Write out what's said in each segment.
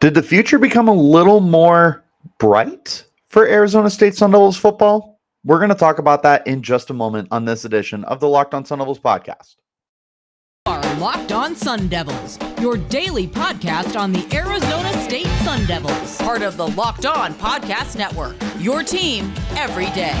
Did the future become a little more bright for Arizona State Sun Devils football? We're going to talk about that in just a moment on this edition of the Locked On Sun Devils podcast. Are Locked On Sun Devils, your daily podcast on the Arizona State Sun Devils, part of the Locked On Podcast Network. Your team every day.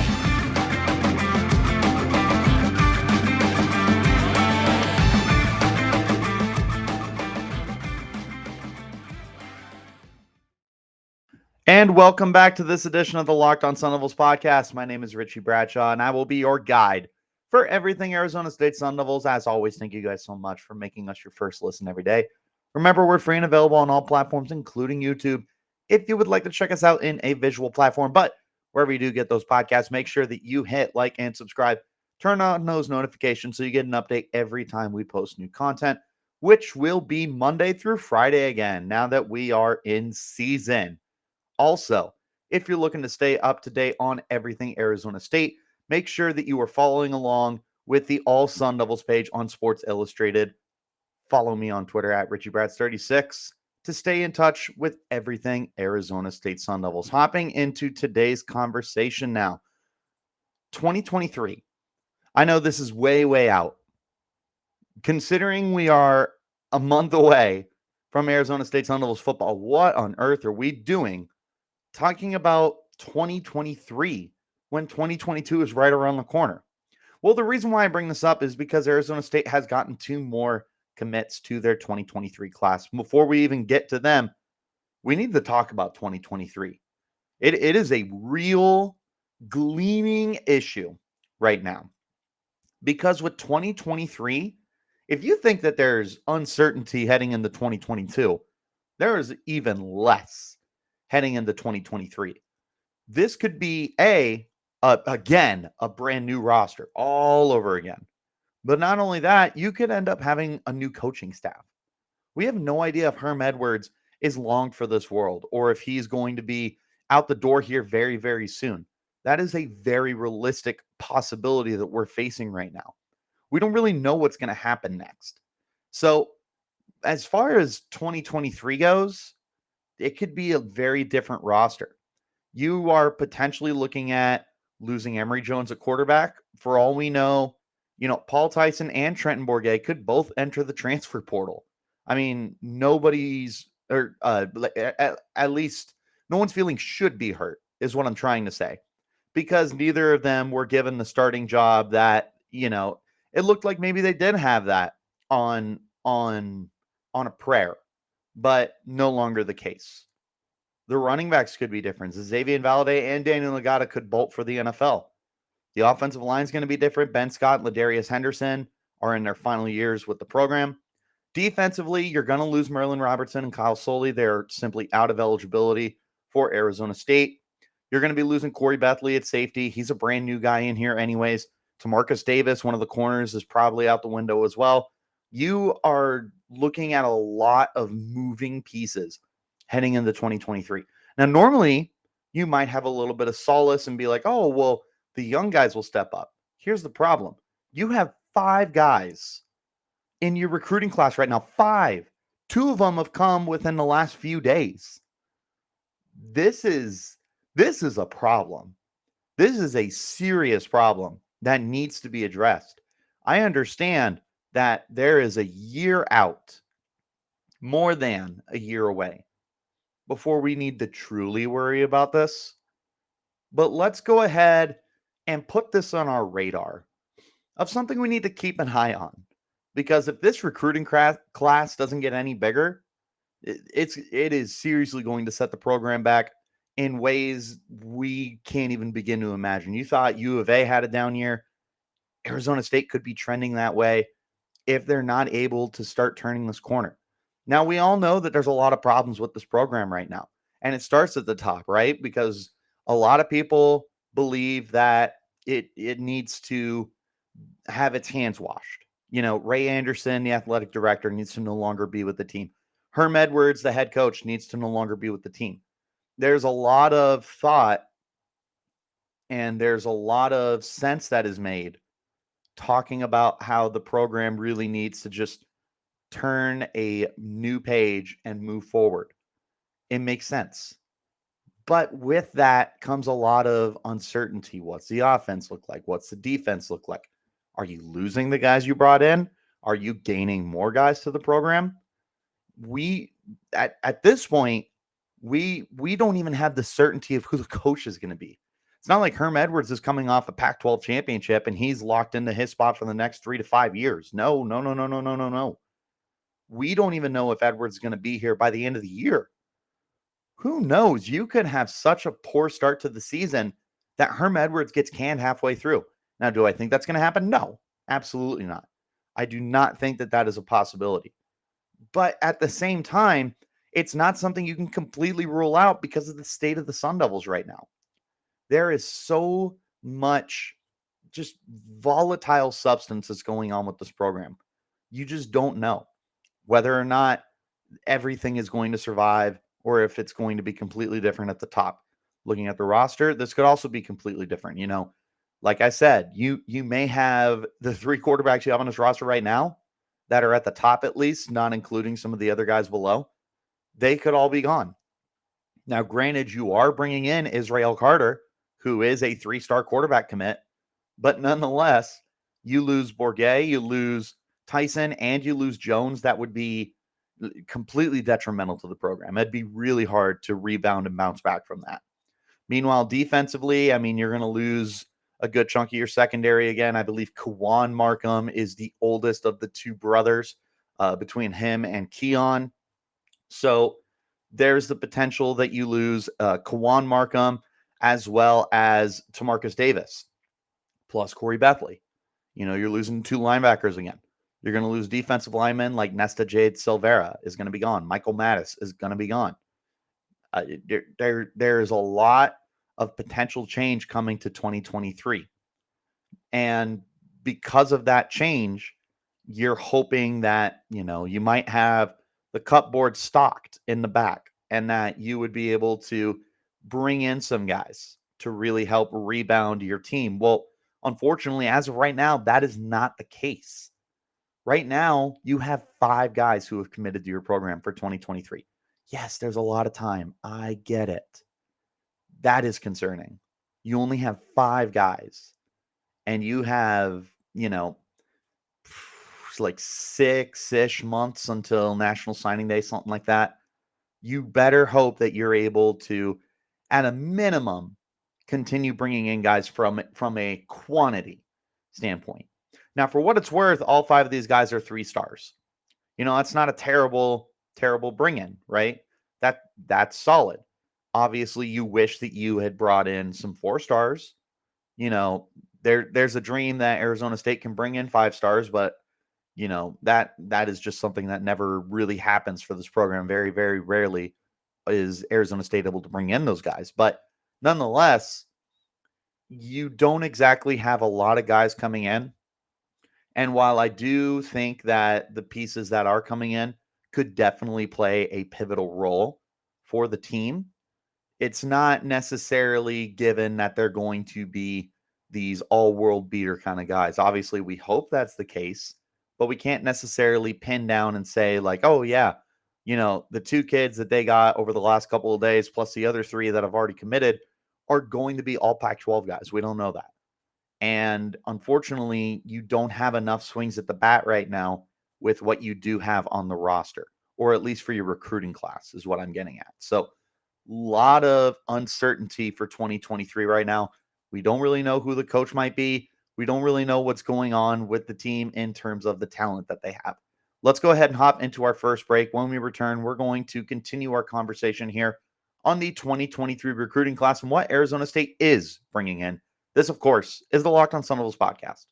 And welcome back to this edition of the Locked On Sun Devils podcast. My name is Richie Bradshaw, and I will be your guide for everything Arizona State Sun Devils. As always, thank you guys so much for making us your first listen every day. Remember, we're free and available on all platforms, including YouTube, if you would like to check us out in a visual platform. But wherever you do get those podcasts, make sure that you hit like and subscribe. Turn on those notifications so you get an update every time we post new content, which will be Monday through Friday again, now that we are in season. Also, if you're looking to stay up to date on everything Arizona State, make sure that you are following along with the All Sun Devils page on Sports Illustrated. Follow me on Twitter at RichieBrads36 to stay in touch with everything Arizona State Sun Devils. Hopping into today's conversation now. 2023. I know this is way out. Considering we are a month away from Arizona State Sun Devils football, what on earth are we doing talking about 2023 when 2022 is right around the corner? Well, the reason why I bring this up is because Arizona State has gotten 2 more commits to their 2023 class. Before we even get to them, we need to talk about 2023. It is a real gleaming issue right now, because with 2023, if you think that there's uncertainty heading into 2022, there is even less heading into 2023. This could be again, a brand new roster all over again. But not only that, you could end up having a new coaching staff. We have no idea if Herm Edwards is long for this world or if he's going to be out the door here very, very soon. That is a very realistic possibility that we're facing right now. We don't really know what's going to happen next. So as far as 2023 goes, it could be a very different roster. You are potentially looking at losing Emory Jones at quarterback. For all we know, Paul Tyson and Trenton Bourguet could both enter the transfer portal. I mean, at least no one's feeling should be hurt, is what I'm trying to say. Because neither of them were given the starting job that, it looked like maybe they did have that on a prayer, but no longer the case. The running backs could be different. Xavier Valade and Daniel Legata could bolt for the NFL. The offensive line is going to be different. Ben Scott and Ladarius Henderson are in their final years with the program. Defensively, you're going to lose Merlin Robertson and Kyle Soley. They're simply out of eligibility for Arizona State. You're going to be losing Corey Bethley at safety. He's a brand new guy in here anyways. Tamarcus Davis, one of the corners, is probably out the window as well. You are looking at a lot of moving pieces heading into 2023. Now, normally, you might have a little bit of solace and be like, oh, well, the young guys will step up. Here's the problem. You have 5 guys in your recruiting class right now. 5. 2 of them have come within the last few days. This is a problem. This is a serious problem that needs to be addressed. I understand that there is a year out, more than a year away, before we need to truly worry about this. But let's go ahead and put this on our radar of something we need to keep an eye on. Because if this recruiting class doesn't get any bigger, it is seriously going to set the program back in ways we can't even begin to imagine. You thought U of A had a down year. Arizona State could be trending that way if they're not able to start turning this corner. Now, we all know that there's a lot of problems with this program right now. And it starts at the top, right? Because a lot of people believe that it needs to have its hands washed. Ray Anderson, the athletic director, needs to no longer be with the team. Herm Edwards, the head coach, needs to no longer be with the team. There's a lot of thought and there's a lot of sense that is made talking about how the program really needs to just turn a new page and move forward. It makes sense. But with that comes a lot of uncertainty. What's the offense look like? What's the defense look like? Are you losing the guys you brought in? Are you gaining more guys to the program? We at this point, we don't even have the certainty of who the coach is going to be. It's not like Herm Edwards is coming off a Pac-12 championship and he's locked into his spot for the next 3 to 5 years. No, no, no, no, no, no, no, no. We don't even know if Edwards is going to be here by the end of the year. Who knows? You could have such a poor start to the season that Herm Edwards gets canned halfway through. Now, do I think that's going to happen? No, absolutely not. I do not think that that is a possibility. But at the same time, it's not something you can completely rule out because of the state of the Sun Devils right now. There is so much just volatile substances going on with this program. You just don't know whether or not everything is going to survive or if it's going to be completely different at the top. Looking at the roster, this could also be completely different. Like I said, you may have the 3 quarterbacks you have on this roster right now that are at the top, at least, not including some of the other guys below. They could all be gone. Now, granted, you are bringing in Israel Carter, who is a 3-star quarterback commit, but nonetheless, you lose Bourget, you lose Tyson, and you lose Jones. That would be completely detrimental to the program. It'd be really hard to rebound and bounce back from that. Meanwhile, defensively, I mean, you're going to lose a good chunk of your secondary again. I believe Kawan Markham is the oldest of the 2 brothers between him and Keon. So there's the potential that you lose Kawan Markham as well as Tamarcus Davis plus Corey Bethley. You're losing 2 linebackers again. You're going to lose defensive linemen like Nesta Jade Silvera is going to be gone. Michael Mattis is going to be gone. There is a lot of potential change coming to 2023. And because of that change, you're hoping that, you might have the cupboard stocked in the back and that you would be able to bring in some guys to really help rebound your team. Well, unfortunately, as of right now, that is not the case. Right now, you have 5 guys who have committed to your program for 2023. Yes, there's a lot of time. I get it. That is concerning. You only have 5 guys, and you have, like 6-ish months until National Signing Day, something like that. You better hope that you're able to, at a minimum, continue bringing in guys from a quantity standpoint. Now, for what it's worth, all 5 of these guys are 3 stars. That's not a terrible bring in, right? That's solid. Obviously, you wish that you had brought in some 4 stars. There's a dream that Arizona State can bring in 5 stars, but that is just something that never really happens for this program. Very, very rarely is Arizona State able to bring in those guys. But nonetheless, you don't exactly have a lot of guys coming in. And while I do think that the pieces that are coming in could definitely play a pivotal role for the team, it's not necessarily given that they're going to be these all-world beater kind of guys. Obviously, we hope that's the case, but we can't necessarily pin down and say like, oh yeah, the 2 kids that they got over the last couple of days plus the other 3 that have already committed are going to be all Pac-12 guys. We don't know that. And unfortunately, you don't have enough swings at the bat right now with what you do have on the roster, or at least for your recruiting class is what I'm getting at. So lot of uncertainty for 2023 right now. We don't really know who the coach might be. We don't really know what's going on with the team in terms of the talent that they have. Let's go ahead and hop into our first break. When we return, we're going to continue our conversation here on the 2023 recruiting class and what Arizona State is bringing in. This, of course, is the Locked on Sun Devils podcast.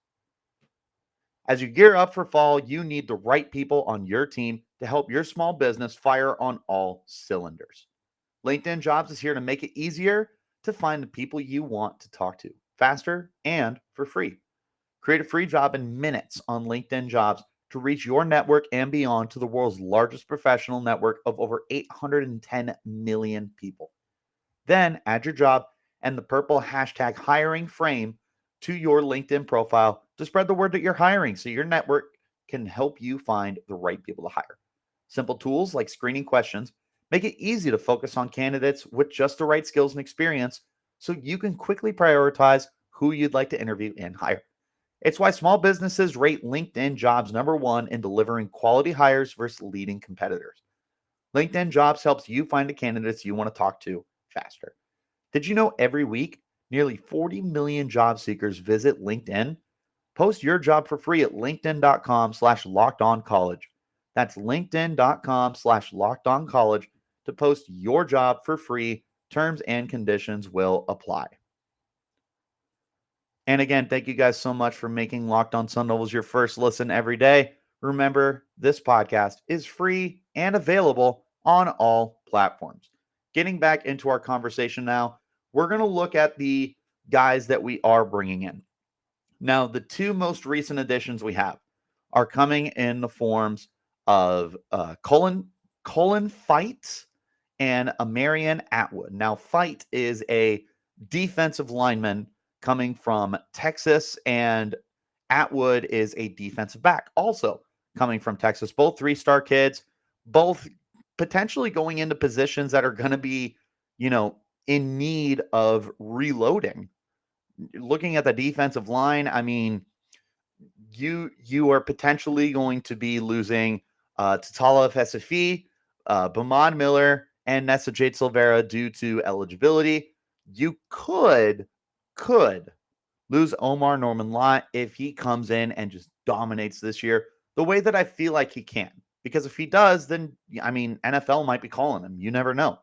As you gear up for fall, you need the right people on your team to help your small business fire on all cylinders. LinkedIn Jobs is here to make it easier to find the people you want to talk to faster and for free. Create a free job in minutes on LinkedIn Jobs to reach your network and beyond to the world's largest professional network of over 810 million people. Then add your job and the purple hashtag hiring frame to your LinkedIn profile to spread the word that you're hiring so your network can help you find the right people to hire. Simple tools like screening questions Make it easy to focus on candidates with just the right skills and experience so you can quickly prioritize who you'd like to interview and hire. It's why small businesses rate LinkedIn jobs number one in delivering quality hires versus leading competitors. LinkedIn jobs helps you find the candidates you want to talk to faster. Did you know every week, nearly 40 million job seekers visit LinkedIn? Post your job for free at linkedin.com/lockedoncollege. That's linkedin.com/lockedoncollege to post your job for free. Terms and conditions will apply. And again, thank you guys so much for making Locked On Sun Devils your first listen every day. Remember, this podcast is free and available on all platforms. Getting back into our conversation now, we're going to look at the guys that we are bringing in. Now, the two most recent additions we have are coming in the forms of Cullen Fite and Amarion Atwood. Now, Fite is a defensive lineman coming from Texas, and Atwood is a defensive back, also coming from Texas. Both three-star kids, both potentially going into positions that are going to be, in need of reloading. Looking at the defensive line, I mean, you are potentially going to be losing Tatala Fesafi, Bamad Miller, and Nessa Jade Silvera due to eligibility. You could lose Omar Norman Lott if he comes in and just dominates this year the way that I feel like he can. Because if he does, then I mean NFL might be calling him. You never know.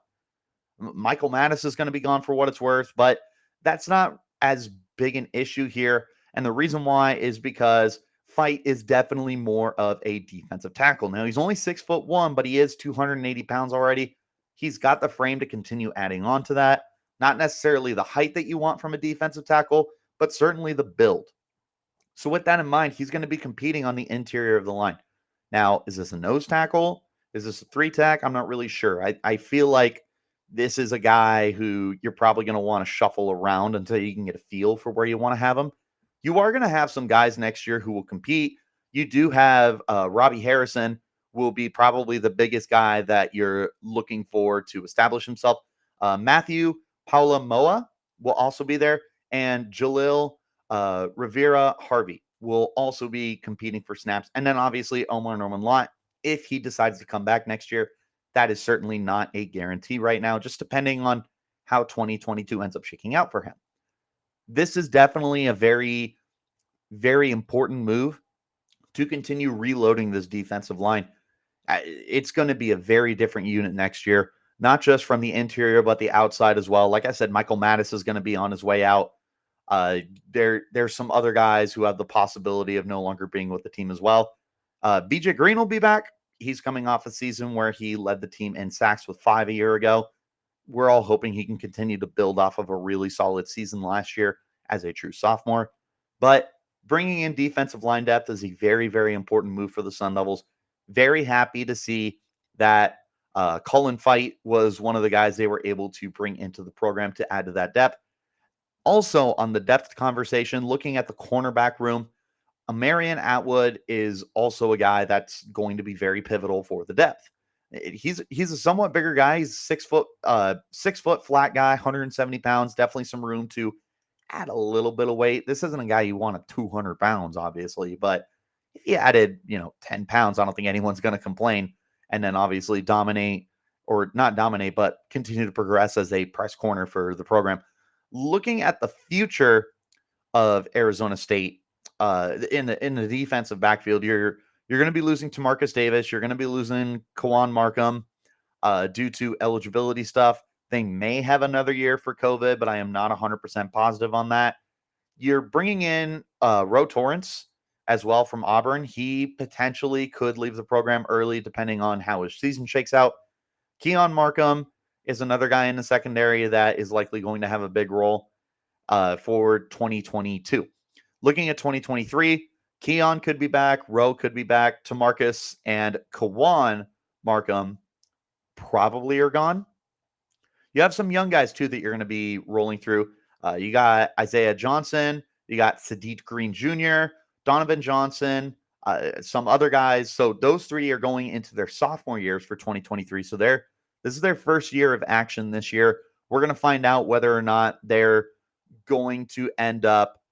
Michael Mattis is going to be gone for what it's worth, but that's not as big an issue here. And the reason why is because Fite is definitely more of a defensive tackle. Now, he's only 6'1", but he is 280 pounds already. He's got the frame to continue adding on to that. Not necessarily the height that you want from a defensive tackle, but certainly the build. So with that in mind, he's going to be competing on the interior of the line. Now, is this a nose tackle? Is this a three tack? I'm not really sure. I feel like this is a guy who you're probably going to want to shuffle around until you can get a feel for where you want to have him. You are going to have some guys next year who will compete. You do have Robbie Harrison will be probably the biggest guy that you're looking for to establish himself. Matthew Paulamoa will also be there, and Jalil Rivera Harvey will also be competing for snaps. And then obviously Omar Norman Lott, if he decides to come back next year. That is certainly not a guarantee right now, just depending on how 2022 ends up shaking out for him. This is definitely a very, very important move to continue reloading this defensive line. It's going to be a very different unit next year, not just from the interior, but the outside as well. Like I said, Michael Mattis is going to be on his way out. There's some other guys who have the possibility of no longer being with the team as well. BJ Green will be back. He's coming off a season where he led the team in sacks with 5 a year ago. We're all hoping he can continue to build off of a really solid season last year as a true sophomore. But bringing in defensive line depth is a very, very important move for the Sun Devils. Very happy to see that Cullen Fite was one of the guys they were able to bring into the program to add to that depth. Also, on the depth conversation, looking at the cornerback room, Amarion Atwood is also a guy that's going to be very pivotal for the depth. He's a somewhat bigger guy. He's 6 foot flat guy, 170 pounds. Definitely some room to add a little bit of weight. This isn't a guy you want at 200 pounds, obviously, but if he added 10 pounds, I don't think anyone's going to complain. And then obviously dominate, or not dominate, but continue to progress as a press corner for the program. Looking at the future of Arizona State, in the defensive backfield, you're going to be losing to Marcus Davis. You're going to be losing Kawan Markham due to eligibility stuff. They may have another year for COVID, but I am not 100% positive on that. You're bringing in Ro Torrance as well from Auburn. He potentially could leave the program early depending on how his season shakes out. Keon Markham is another guy in the secondary that is likely going to have a big role for 2022. Looking at 2023, Keon could be back, Rowe could be back, Tamarcus and Kawan Markham probably are gone. You have some young guys too that you're going to be rolling through. You got Isaiah Johnson, you got Sadiq Green Jr., Donovan Johnson, some other guys. So those three are going into their sophomore years for 2023. So they're This is their first year of action this year. We're going to find out whether or not they're going to end up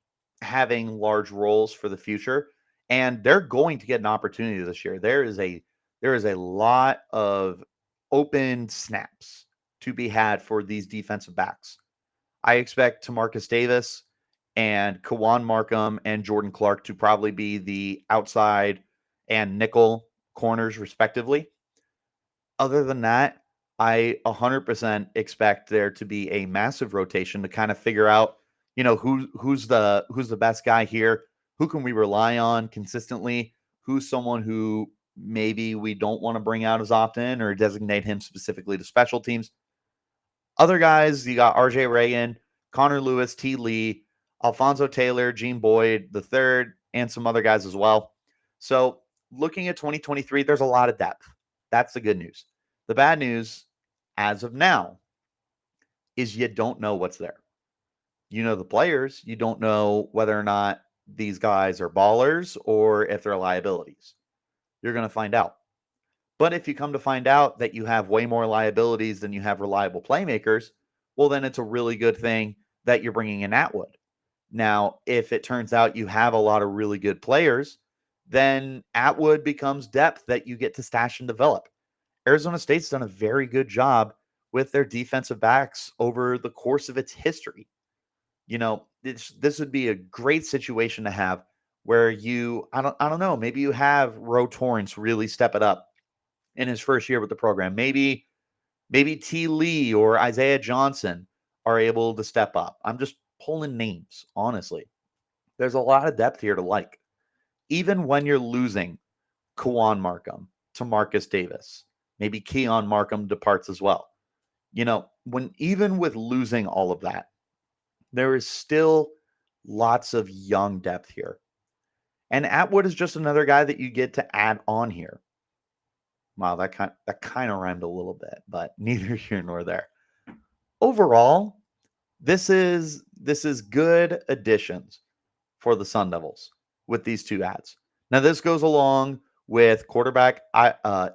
having large roles for the future, and they're going to get an opportunity this year. There is a lot of open snaps to be had for these defensive backs. I expect Tamarcus Davis and Kawan Markham and Jordan Clark to probably be the outside and nickel corners respectively. Other than that, I 100% expect there to be a massive rotation to kind of figure out, who's the best guy here, who can we rely on consistently, who's someone who maybe we don't want to bring out as often or designate him specifically to special teams. Other guys, you got RJ Reagan, Connor Lewis, T. Lee, Alfonso Taylor, Gene Boyd the third, and some other guys as well. So looking at 2023, there's a lot of depth. That's the good news. The bad news, as of now, is you don't know what's there. You know the players. You don't know whether or not these guys are ballers or if they're liabilities. You're going to find out. But if you come to find out that you have way more liabilities than you have reliable playmakers, well, then it's a really good thing that you're bringing in Atwood. Now, if it turns out you have a lot of really good players, then Atwood becomes depth that you get to stash and develop. Arizona State's done a very good job with their defensive backs over the course of its history. This would be a great situation to have where I don't know, maybe you have Ro Torrance really step it up in his first year with the program. Maybe T. Lee or Isaiah Johnson are able to step up. I'm just pulling names, honestly. There's a lot of depth here to like. Even when you're losing Kawan Markham to Marcus Davis, maybe Keon Markham departs as well. Even with losing all of that, there is still lots of young depth here. And Atwood is just another guy that you get to add on here. Wow, that kind of rhymed a little bit, but neither here nor there. Overall, this is good additions for the Sun Devils with these two ads. Now, this goes along with quarterback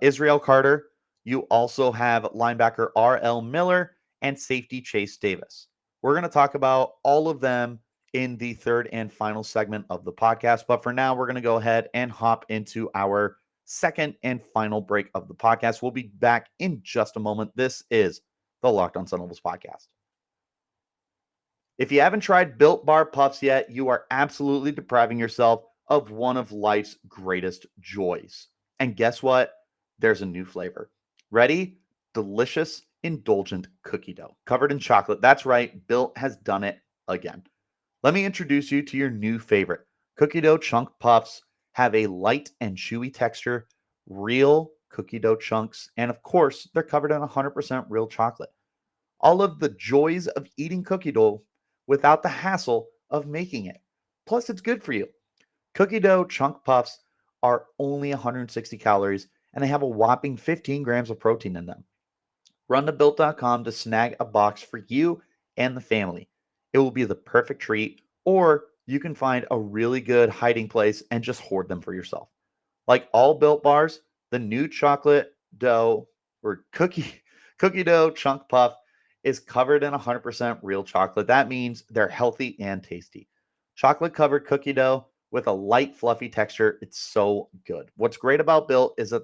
Israel Carter. You also have linebacker R.L. Miller and safety Chase Davis. We're going to talk about all of them in the third and final segment of the podcast. But for now, we're going to go ahead and hop into our second and final break of the podcast. We'll be back in just a moment. This is the Locked on Sun Devils podcast. If you haven't tried Built Bar Puffs yet, you are absolutely depriving yourself of one of life's greatest joys. And guess what? There's a new flavor. Ready? Delicious, indulgent cookie dough covered in chocolate. That's right. Built has done it again. Let me introduce you to your new favorite. Cookie dough chunk puffs have a light and chewy texture, real cookie dough chunks, and of course, they're covered in 100% real chocolate. All of the joys of eating cookie dough without the hassle of making it. Plus, it's good for you. Cookie dough chunk puffs are only 160 calories, and they have a whopping 15 grams of protein in them. Run to Built.com to snag a box for you and the family. It will be the perfect treat, or you can find a really good hiding place and just hoard them for yourself. Like all Built bars, the new chocolate dough or cookie dough chunk puff is covered in 100% real chocolate. That means they're healthy and tasty. Chocolate covered cookie dough with a light, fluffy texture. It's so good. What's great about Built is that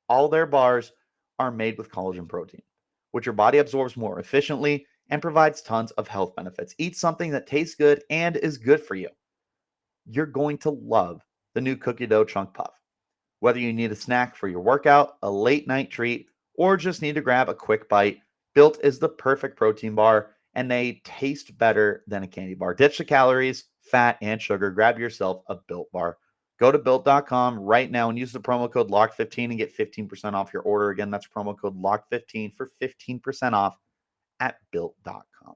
all their bars are made with collagen protein, which your body absorbs more efficiently and provides tons of health benefits. Eat something that tastes good and is good for you. You're going to love the new cookie dough chunk puff. Whether you need a snack for your workout, a late night treat, or just need to grab a quick bite, Built is the perfect protein bar, and they taste better than a candy bar. Ditch the calories, fat, and sugar. Grab yourself a Built bar. Go to Built.com right now and use the promo code LOCK15 and get 15% off your order. Again, that's promo code LOCK15 for 15% off at Built.com.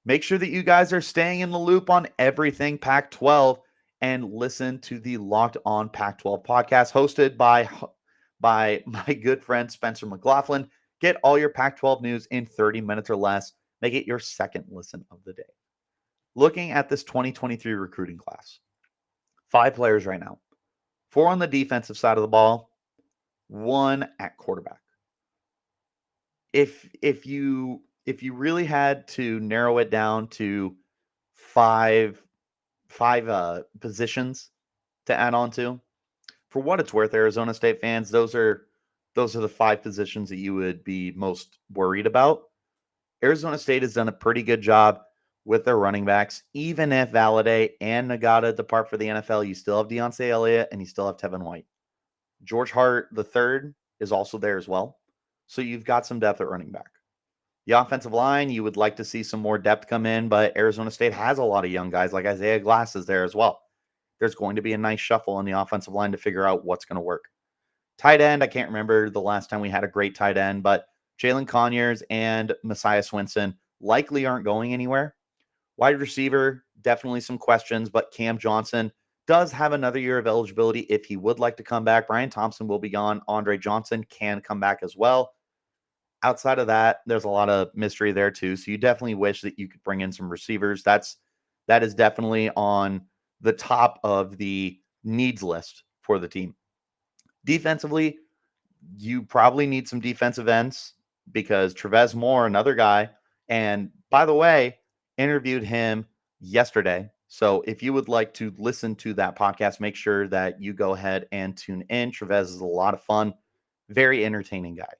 Make sure that you guys are staying in the loop on everything Pac-12 and listen to the Locked On Pac-12 podcast hosted by my good friend Spencer McLaughlin. Get all your Pac-12 news in 30 minutes or less. Make it your second listen of the day. Looking at this 2023 recruiting class, 5 players right now, 4 on the defensive side of the ball, 1 at quarterback. If you really had to narrow it down to five positions to add on to, for what it's worth, Arizona State fans, those are the five positions that you would be most worried about. Arizona State has done a pretty good job with their running backs. Even if Valladay and Nagata depart for the NFL, you still have Deontay Elliott and you still have Tevin White. George Hart the third is also there as well. So you've got some depth at running back. The offensive line, you would like to see some more depth come in, but Arizona State has a lot of young guys like Isaiah Glass is there as well. There's going to be a nice shuffle on the offensive line to figure out what's going to work. Tight end, I can't remember the last time we had a great tight end, but Jalen Conyers and Messiah Swinson likely aren't going anywhere. Wide receiver, definitely some questions, but Cam Johnson does have another year of eligibility if he would like to come back. Brian Thompson will be gone. Andre Johnson can come back as well. Outside of that, there's a lot of mystery there too. So you definitely wish that you could bring in some receivers. That is definitely on the top of the needs list for the team. Defensively, you probably need some defensive ends because Trevez Moore, another guy, and by the way, interviewed him yesterday. So if you would like to listen to that podcast, make sure that you go ahead and tune in. Trevez is a lot of fun, very entertaining guy,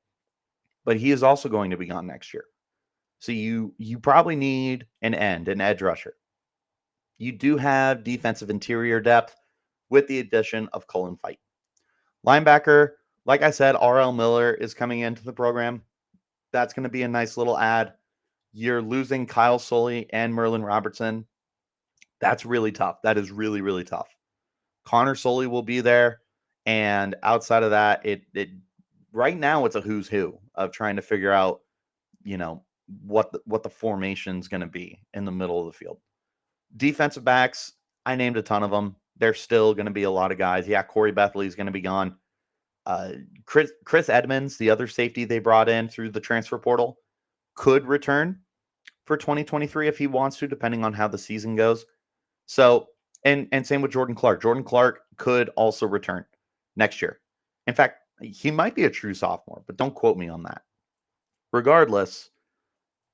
but he is also going to be gone next year. So you probably need an edge rusher. You do have defensive interior depth with the addition of Cullen Fite. Linebacker, like I said, R.L. Miller is coming into the program. That's going to be a nice little add. You're losing Kyle Sully and Merlin Robertson. That's really tough. That is really, really tough. Connor Sully will be there. And outside of that, it right now it's a who's who of trying to figure out, you know, what the formation's going to be in the middle of the field. Defensive backs, I named a ton of them. There's still going to be a lot of guys. Yeah, Corey Bethley is going to be gone. Chris Edmonds, the other safety they brought in through the transfer portal, could return for 2023 if he wants to, depending on how the season goes. So, and same with Jordan Clark. Jordan Clark could also return next year. In fact, he might be a true sophomore, but don't quote me on that. Regardless,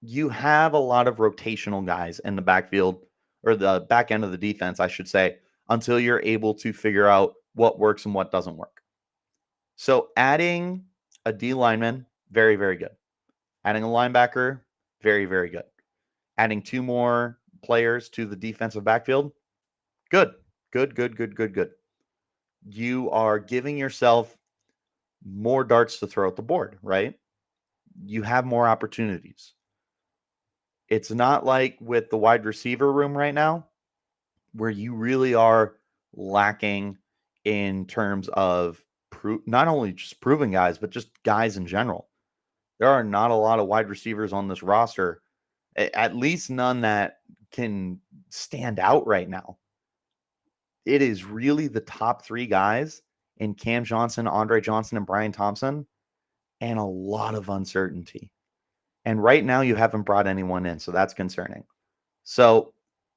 you have a lot of rotational guys in the backfield or the back end of the defense, I should say, until you're able to figure out what works and what doesn't work. So adding a D lineman, very, very good. Adding a linebacker, very, very good. Adding two more players to the defensive backfield, good. Good, good, good, good, good. You are giving yourself more darts to throw at the board, right? You have more opportunities. It's not like with the wide receiver room right now, where you really are lacking in terms of not only just proven guys, but just guys in general. There are not a lot of wide receivers on this roster, at least none that can stand out right now. It is really the top three guys in Cam Johnson, Andre Johnson, and Brian Thompson, and a lot of uncertainty. And right now, you haven't brought anyone in, so that's concerning. So,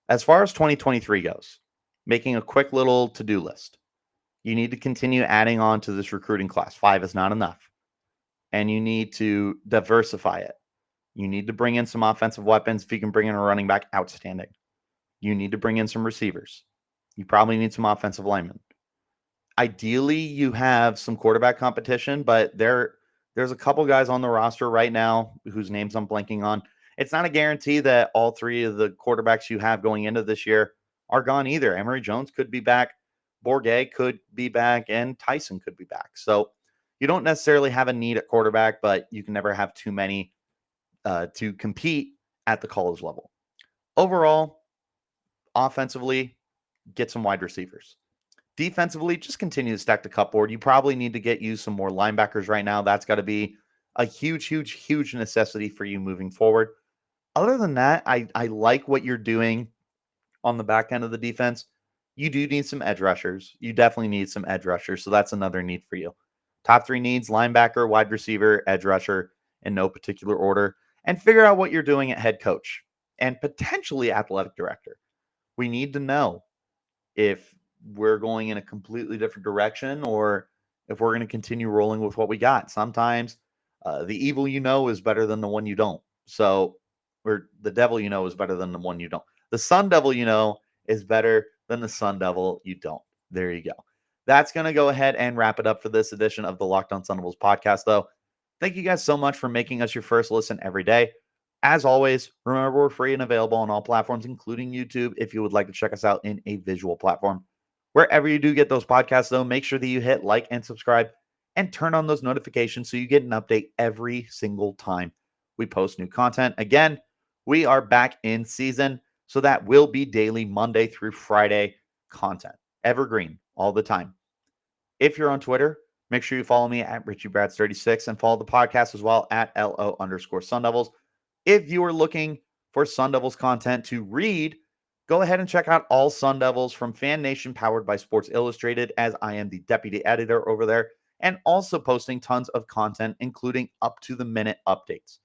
as far as 2023 goes, making a quick little to do list, you need to continue adding on to this recruiting class. 5 is not enough. And you need to diversify it. You need to bring in some offensive weapons. If you can bring in a running back, outstanding. You need to bring in some receivers. You probably need some offensive linemen. Ideally, you have some quarterback competition, but there's a couple guys on the roster right now whose names I'm blanking on. It's not a guarantee that all three of the quarterbacks you have going into this year are gone either. Emory Jones could be back, Bourget could be back, and Tyson could be back. So you don't necessarily have a need at quarterback, but you can never have too many to compete at the college level. Overall, offensively, get some wide receivers. Defensively, just continue to stack the cupboard. You probably need to get you some more linebackers right now. That's got to be a huge, huge, huge necessity for you moving forward. Other than that, I like what you're doing on the back end of the defense. You do need some edge rushers. You definitely need some edge rushers. So that's another need for you. Top three needs: linebacker, wide receiver, edge rusher, in no particular order. And figure out what you're doing at head coach and potentially athletic director. We need to know if we're going in a completely different direction or if we're going to continue rolling with what we got. Sometimes The evil you know is better than the one you don't. So, or the devil you know is better than the one you don't. The Sun Devil you know is better than the Sun Devil you don't. There you go. That's going to go ahead and wrap it up for this edition of the Locked On Sun Devils podcast, though. Thank you guys so much for making us your first listen every day. As always, remember we're free and available on all platforms, including YouTube, if you would like to check us out in a visual platform. Wherever you do get those podcasts, though, make sure that you hit like and subscribe and turn on those notifications so you get an update every single time we post new content. Again, we are back in season, so that will be daily Monday through Friday content. Evergreen all the time. If you're on Twitter, make sure you follow me at Richie Brads36 and follow the podcast as well at LO_Sun Devils. If you are looking for Sun Devils content to read, go ahead and check out All Sun Devils from Fan Nation, powered by Sports Illustrated, as I am the deputy editor over there, and also posting tons of content, including up-to-the-minute updates.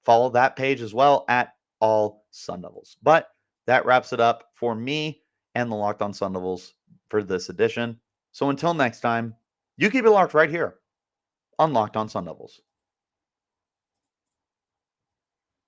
Follow that page as well at All Sun Devils. But that wraps it up for me and the Locked On Sun Devils for this edition. So until next time, you keep it locked right here on Locked On Sun Devils.